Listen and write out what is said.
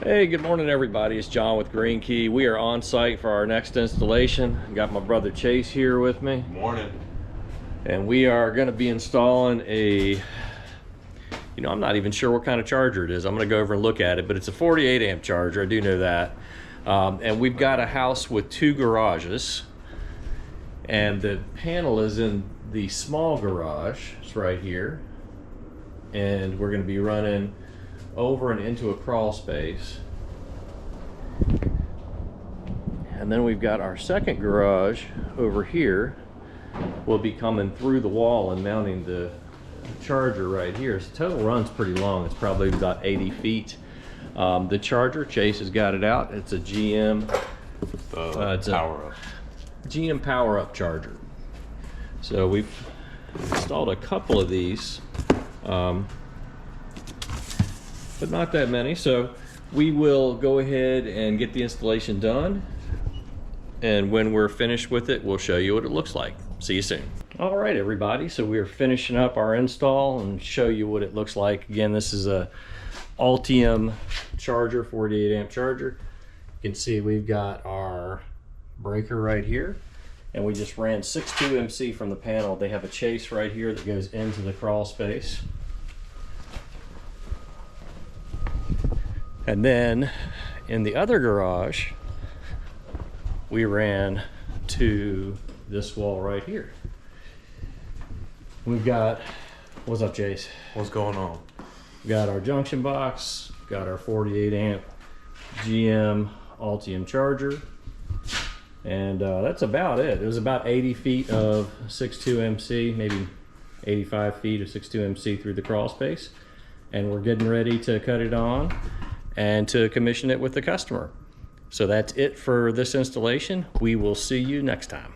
Hey, good morning everybody. It's John with GreenKey. We are on site for our next installation. Got my brother Chase here with me. Good morning. And we are going to be installing a, I'm not even sure what kind of charger it is. I'm going to go over and look at it, but it's a 48 amp charger. I do know that. And we've got a house with 2 garages. And the panel is in the small garage. It's right here. And we're going to be running over and into a crawl space. And then we've got our second garage over here. We'll be coming through the wall and mounting the charger right here. So total run's pretty long. It's probably about 80 feet. The charger, Chase has got it out. It's a GM GM Power Up charger. So we've installed a couple of these, but not that many. So we will go ahead and get the installation done, and when we're finished with it, we'll show you what it looks like. See you soon. All right, everybody, so we're finishing up our install and show you what it looks like. Again, this is a Altium charger, 48 amp charger. You can see we've got our breaker right here, and we just ran 62 MC from the panel. They have a chase right here that goes into the crawl space. And then in the other garage, we ran to this wall right here. We've got, what's up, Chase? What's going on? We got our junction box, got our 48 amp GM Altium charger, and that's about it. It was about 80 feet of 62 MC, maybe 85 feet of 62 MC through the crawl space. And we're getting ready to cut it on and to commission it with the customer. So that's it for this installation. We will see you next time.